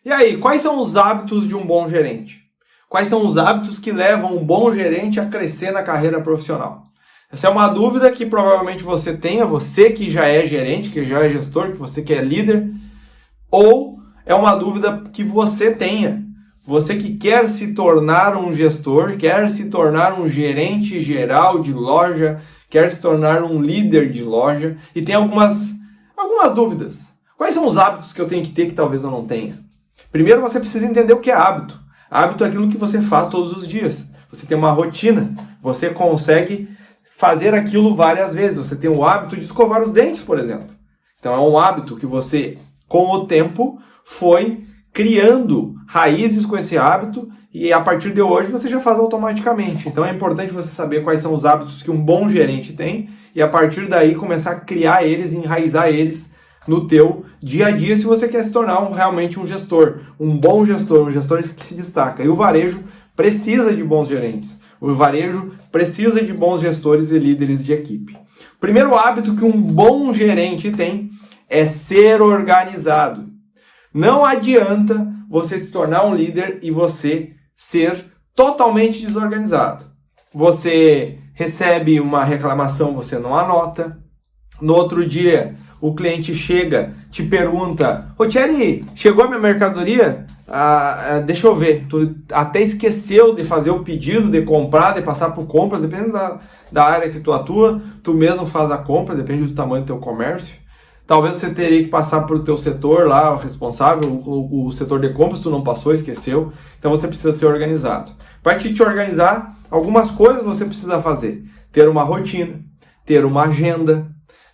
E aí, quais são os hábitos de um bom gerente? Quais são os hábitos que levam um bom gerente a crescer na carreira profissional? Essa é uma dúvida que provavelmente você tenha, você que já é gerente, que já é gestor, que você que é líder, ou é uma dúvida que você tenha. Você que quer se tornar um gestor, quer se tornar um gerente geral de loja, quer se tornar um líder de loja e tem algumas dúvidas. Quais são os hábitos que eu tenho que ter que talvez eu não tenha? Primeiro você precisa entender o que é hábito. Hábito é aquilo que você faz todos os dias. Você tem uma rotina, você consegue fazer aquilo várias vezes. Você tem o hábito de escovar os dentes, por exemplo. Então é um hábito que você, com o tempo, foi criando raízes com esse hábito e a partir de hoje você já faz automaticamente. Então é importante você saber quais são os hábitos que um bom gerente tem e a partir daí começar a criar eles, enraizar eles no teu dia a dia se você quer se tornar realmente um gestor, um bom gestor, um gestor que se destaca. E o varejo precisa de bons gerentes. O varejo precisa de bons gestores e líderes de equipe. O primeiro hábito que um bom gerente tem é ser organizado. Não adianta você se tornar um líder e você ser totalmente desorganizado. Você recebe uma reclamação, você não anota. No outro dia, o cliente chega, te pergunta: "Ô Thierry, chegou a minha mercadoria? Deixa eu ver." Tu até esqueceu de fazer o pedido, de comprar, de passar por compra, dependendo da área que tu atua, tu mesmo faz a compra, depende do tamanho do teu comércio. Talvez você teria que passar para o teu setor lá, o responsável, o setor de compras, tu não passou, esqueceu. Então você precisa ser organizado. Para te organizar, algumas coisas você precisa fazer. Ter uma rotina, ter uma agenda,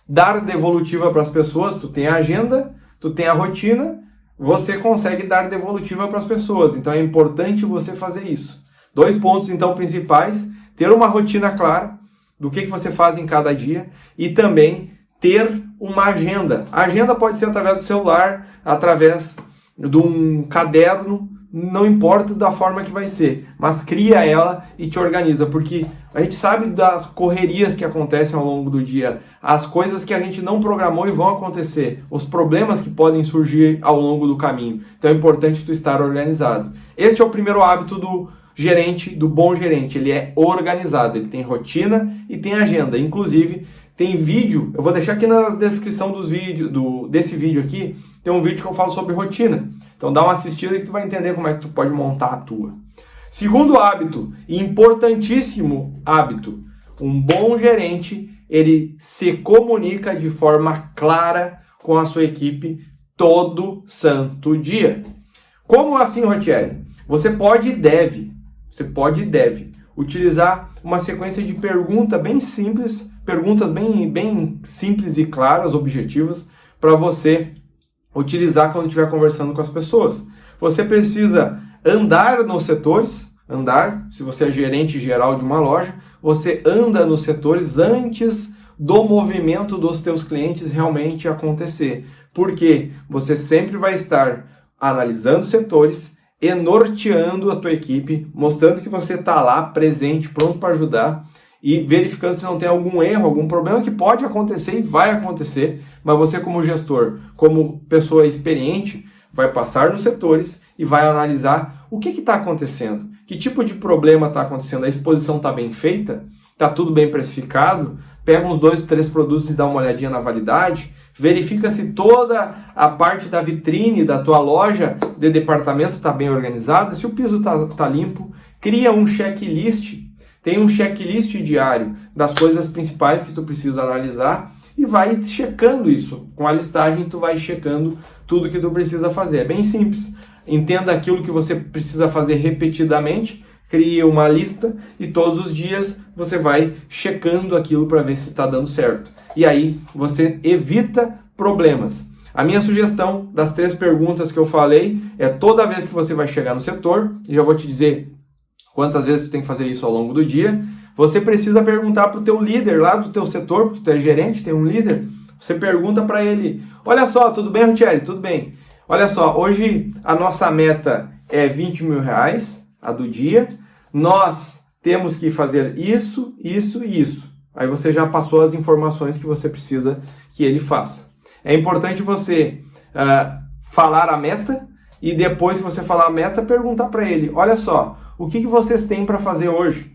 dar devolutiva para as pessoas. Tu tem a agenda, tu tem a rotina, você consegue dar devolutiva para as pessoas. Então é importante você fazer isso. 2 pontos então principais: ter uma rotina clara do que você faz em cada dia e também ter uma agenda. A agenda pode ser através do celular, através de um caderno, não importa da forma que vai ser, mas cria ela e te organiza, porque a gente sabe das correrias que acontecem ao longo do dia, as coisas que a gente não programou e vão acontecer, os problemas que podem surgir ao longo do caminho. Então é importante tu estar organizado. Este é o primeiro hábito do gerente, do bom gerente. Ele é organizado, ele tem rotina e tem agenda. Inclusive, tem vídeo, eu vou deixar aqui na descrição desse vídeo aqui, tem um vídeo que eu falo sobre rotina. Então dá uma assistida que tu vai entender como é que tu pode montar a tua. Segundo hábito, importantíssimo hábito, um bom gerente, ele se comunica de forma clara com a sua equipe todo santo dia. Como assim, Thierry? Você pode e deve utilizar uma sequência de perguntas bem simples e claras, objetivas, para você utilizar quando estiver conversando com as pessoas. Você precisa andar nos setores, se você é gerente geral de uma loja, você anda nos setores antes do movimento dos teus clientes realmente acontecer. Porque você sempre vai estar analisando setores e norteando a tua equipe, mostrando que você está lá presente, pronto para ajudar e verificando se não tem algum erro, algum problema que pode acontecer e vai acontecer, mas você como gestor, como pessoa experiente, vai passar nos setores e vai analisar o que está acontecendo, que tipo de problema está acontecendo, a exposição está bem feita, está tudo bem precificado, pega uns 2, 3 produtos e dá uma olhadinha na validade, verifica se toda a parte da vitrine da tua loja de departamento está bem organizada, se o piso está limpo, cria um checklist, tem um checklist diário das coisas principais que tu precisa analisar e vai checando isso. Com a listagem tu vai checando tudo que tu precisa fazer. É bem simples. Entenda aquilo que você precisa fazer repetidamente, crie uma lista e todos os dias você vai checando aquilo para ver se está dando certo. E aí você evita problemas. A minha sugestão das 3 perguntas que eu falei é toda vez que você vai chegar no setor, e já vou te dizer quantas vezes tu tem que fazer isso ao longo do dia, você precisa perguntar para o teu líder lá do teu setor, porque tu é gerente, tem um líder, você pergunta para ele: olha só, tudo bem, Thierry? Tudo bem. Olha só, hoje a nossa meta é 20 mil reais, a do dia, nós temos que fazer isso, isso e isso. Aí você já passou as informações que você precisa que ele faça. É importante você falar a meta E depois que você falar a meta, perguntar para ele, olha só, o que vocês têm para fazer hoje?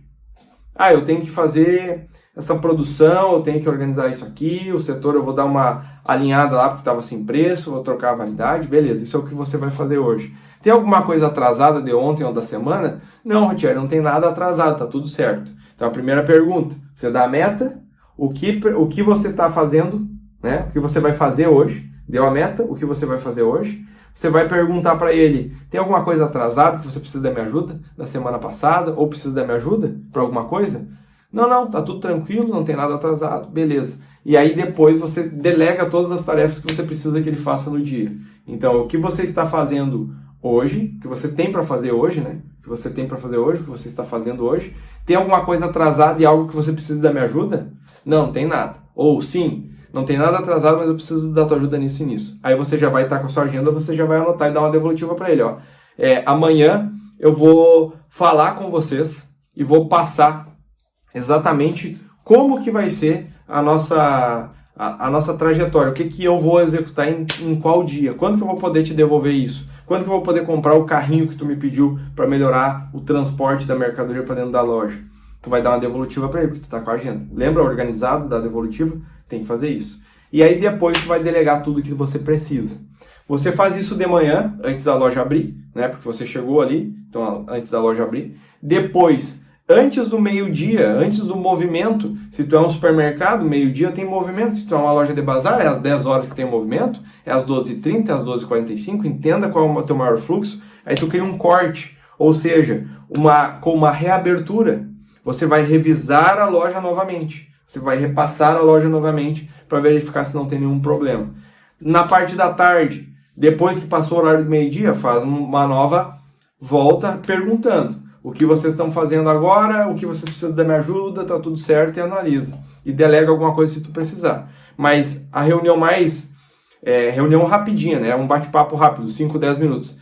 Ah, eu tenho que fazer essa produção, eu tenho que organizar isso aqui, o setor eu vou dar uma alinhada lá porque estava sem preço, vou trocar a validade, beleza, isso é o que você vai fazer hoje. Tem alguma coisa atrasada de ontem ou da semana? Não, Rogério, não tem nada atrasado, tá tudo certo. Então a primeira pergunta, você dá a meta, o que você está fazendo, né? O que você vai fazer hoje, deu a meta, o que você vai fazer hoje. Você vai perguntar para ele, tem alguma coisa atrasada que você precisa da minha ajuda da semana passada, ou precisa da minha ajuda para alguma coisa? Não, tá tudo tranquilo, não tem nada atrasado, beleza. E aí depois você delega todas as tarefas que você precisa que ele faça no dia. Então, o que você está fazendo hoje, o que você tem para fazer hoje, né? O que você tem para fazer hoje, o que você está fazendo hoje. Tem alguma coisa atrasada e algo que você precisa da minha ajuda? Não tem nada. Ou sim, não tem nada atrasado, mas eu preciso da tua ajuda nisso e nisso. Aí você já vai estar com a sua agenda, você já vai anotar e dar uma devolutiva para ele. Ó. Amanhã eu vou falar com vocês e vou passar exatamente como que vai ser a nossa trajetória. O que eu vou executar em qual dia. Quando que eu vou poder te devolver isso? Quando que eu vou poder comprar o carrinho que tu me pediu para melhorar o transporte da mercadoria para dentro da loja? Tu vai dar uma devolutiva para ele, porque tu está com a agenda. Lembra, organizado da devolutiva? Tem que fazer isso. E aí depois tu vai delegar tudo que você precisa. Você faz isso de manhã, antes da loja abrir, né? Porque você chegou ali, então antes da loja abrir. Depois, antes do meio-dia, antes do movimento, se tu é um supermercado, meio-dia tem movimento. Se tu é uma loja de bazar, é às 10 horas que tem movimento, é às 12h30, é às 12h45, entenda qual é o teu maior fluxo. Aí tu cria um corte, ou seja, com uma reabertura. Você vai revisar a loja novamente. Você vai repassar a loja novamente para verificar se não tem nenhum problema. Na parte da tarde, depois que passou o horário do meio-dia, faz uma nova volta perguntando o que vocês estão fazendo agora, o que vocês precisam da minha ajuda, tá tudo certo, e analisa. E delega alguma coisa se tu precisar. Mas a reunião reunião rapidinha, né? Um bate-papo rápido, 5, 10 minutos.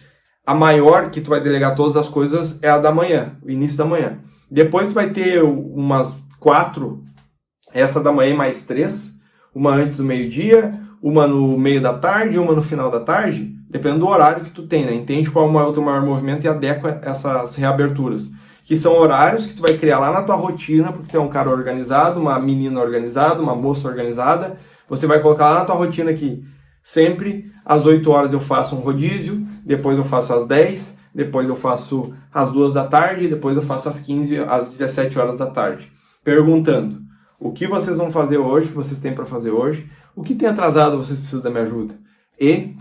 A maior, que tu vai delegar todas as coisas, é a da manhã, o início da manhã. Depois tu vai ter umas 4, essa da manhã e mais 3, uma antes do meio-dia, uma no meio da tarde e uma no final da tarde, dependendo do horário que tu tem, né? Entende qual é o teu maior movimento e adequa essas reaberturas. Que são horários que tu vai criar lá na tua rotina, porque tu é um cara organizado, uma menina organizada, uma moça organizada. Você vai colocar lá na tua rotina que sempre às 8 horas eu faço um rodízio, depois eu faço às 10, depois eu faço às 2 da tarde, depois eu faço às 15, às 17 horas da tarde. Perguntando, o que vocês vão fazer hoje, o que vocês têm para fazer hoje, o que tem atrasado, vocês precisam da minha ajuda. E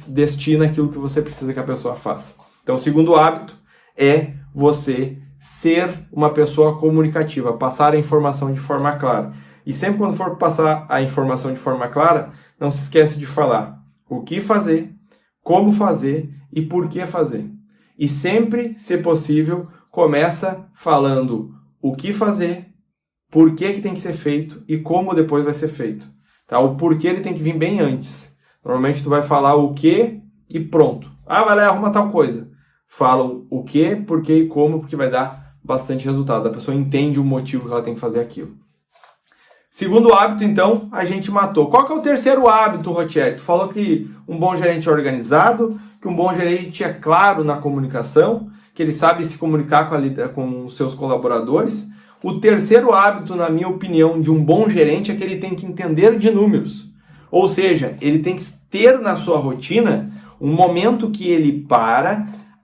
destina aquilo que você precisa que a pessoa faça. Então, o segundo hábito é você ser uma pessoa comunicativa, passar a informação de forma clara. E sempre quando for passar a informação de forma clara, não se esquece de falar o que fazer, como fazer e por que fazer. E sempre, se possível, começa falando o que fazer, por que tem que ser feito e como depois vai ser feito. Tá? O porquê ele tem que vir bem antes. Normalmente tu vai falar o que e pronto. Ah, vai lá, arruma tal coisa. Fala o que, por que e como, porque vai dar bastante resultado. A pessoa entende o motivo que ela tem que fazer aquilo. Segundo hábito, então, a gente matou. Qual que é o terceiro hábito, Rotier? Tu falou que um bom gerente é organizado, que um bom gerente é claro na comunicação, que ele sabe se comunicar com os seus colaboradores. O terceiro hábito, na minha opinião, de um bom gerente é que ele tem que entender de números. Ou seja, ele tem que ter na sua rotina um momento que ele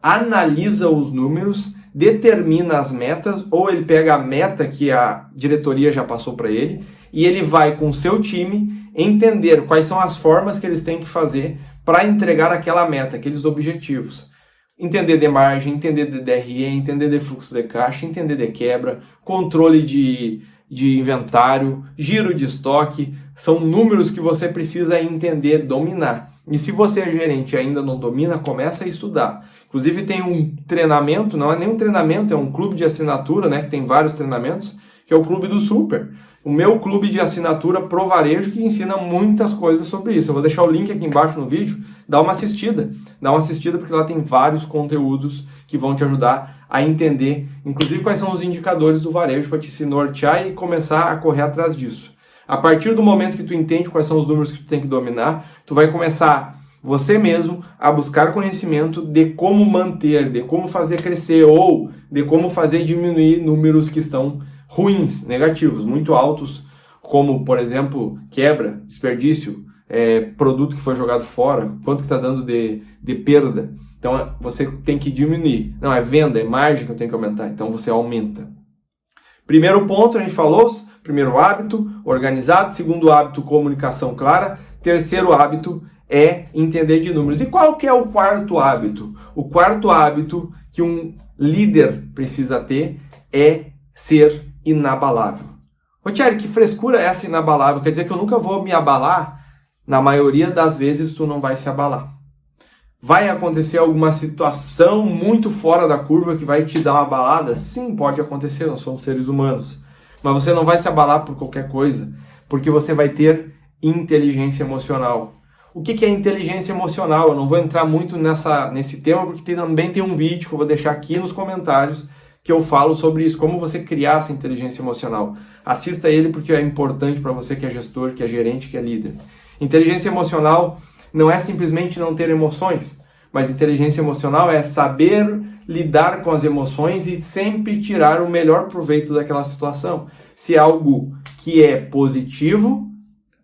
analisa os números, determina as metas, ou ele pega a meta que a diretoria já passou para ele, e ele vai com o seu time entender quais são as formas que eles têm que fazer para entregar aquela meta, aqueles objetivos. Entender de margem, entender de DRE, entender de fluxo de caixa, entender de quebra, controle de inventário, giro de estoque, são números que você precisa entender, dominar. E se você é gerente e ainda não domina, começa a estudar. Inclusive tem um treinamento, não é nem um treinamento, é um clube de assinatura, né, que tem vários treinamentos, que é o Clube do Super. O meu clube de assinatura pro varejo que ensina muitas coisas sobre isso. Eu vou deixar o link aqui embaixo no vídeo, dá uma assistida porque lá tem vários conteúdos que vão te ajudar a entender, inclusive quais são os indicadores do varejo para te se nortear e começar a correr atrás disso. A partir do momento que tu entende quais são os números que tu tem que dominar, tu vai começar você mesmo a buscar conhecimento de como manter, de como fazer crescer ou de como fazer diminuir números que estão ruins, negativos, muito altos, como, por exemplo, quebra, desperdício, produto que foi jogado fora, quanto que está dando de perda. Então, você tem que diminuir. Não, é venda, é margem que eu tenho que aumentar. Então, você aumenta. Primeiro ponto, a gente falou, primeiro hábito, organizado. Segundo hábito, comunicação clara. Terceiro hábito é entender de números. E qual que é o quarto hábito? O quarto hábito que um líder precisa ter é ser inabalável. Ô Thierry, que frescura é essa inabalável? Quer dizer que eu nunca vou me abalar? Na maioria das vezes, tu não vai se abalar. Vai acontecer alguma situação muito fora da curva que vai te dar uma abalada? Sim, pode acontecer, nós somos seres humanos. Mas você não vai se abalar por qualquer coisa, porque você vai ter inteligência emocional. O que é inteligência emocional? Eu não vou entrar muito nesse tema, porque também tem um vídeo que eu vou deixar aqui nos comentários que eu falo sobre isso, como você criar essa inteligência emocional. Assista ele porque é importante para você que é gestor, que é gerente, que é líder. Inteligência emocional não é simplesmente não ter emoções, mas inteligência emocional é saber lidar com as emoções e sempre tirar o melhor proveito daquela situação. Se é algo que é positivo,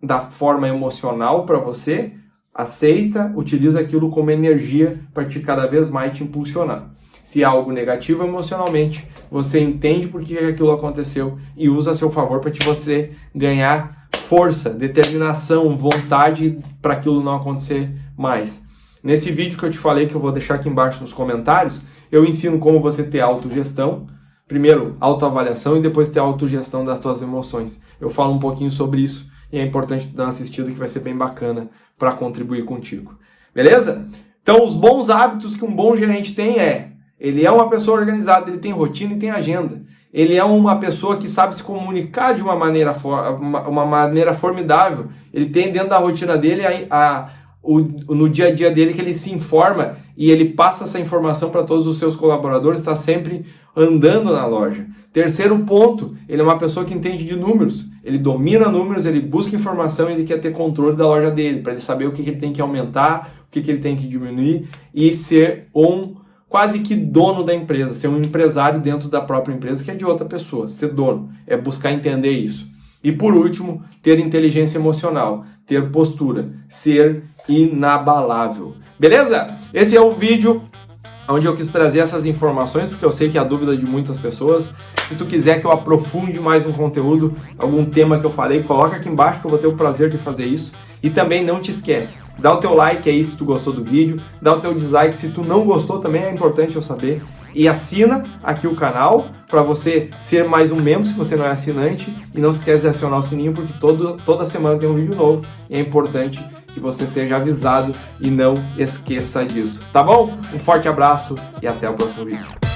da forma emocional para você, aceita, utiliza aquilo como energia para te cada vez mais te impulsionar. Se é algo negativo emocionalmente, você entende por que aquilo aconteceu e usa a seu favor para você ganhar força, determinação, vontade para aquilo não acontecer mais. Nesse vídeo que eu te falei, que eu vou deixar aqui embaixo nos comentários, eu ensino como você ter autogestão, primeiro autoavaliação e depois ter autogestão das suas emoções. Eu falo um pouquinho sobre isso e é importante tu dar uma assistida que vai ser bem bacana para contribuir contigo. Beleza? Então, os bons hábitos que um bom gerente tem ele é uma pessoa organizada, ele tem rotina e tem agenda. Ele é uma pessoa que sabe se comunicar de uma maneira formidável. Ele tem dentro da rotina dele, no dia a dia dele, que ele se informa e ele passa essa informação para todos os seus colaboradores, está sempre andando na loja. Terceiro ponto, ele é uma pessoa que entende de números. Ele domina números, ele busca informação e ele quer ter controle da loja dele, para ele saber o que ele tem que aumentar, o que ele tem que diminuir e ser quase que dono da empresa, ser um empresário dentro da própria empresa, que é de outra pessoa. Ser dono é buscar entender isso. E por último, ter inteligência emocional, ter postura, ser inabalável. Beleza? Esse é o vídeo onde eu quis trazer essas informações, porque eu sei que é a dúvida de muitas pessoas. Se tu quiser que eu aprofunde mais um conteúdo, algum tema que eu falei, coloca aqui embaixo que eu vou ter o prazer de fazer isso. E também não te esquece, dá o teu like aí se tu gostou do vídeo, dá o teu dislike se tu não gostou, também é importante eu saber. E assina aqui o canal para você ser mais um membro se você não é assinante. E não se esquece de acionar o sininho porque toda semana tem um vídeo novo e é importante que você seja avisado e não esqueça disso, tá bom? Um forte abraço e até o próximo vídeo.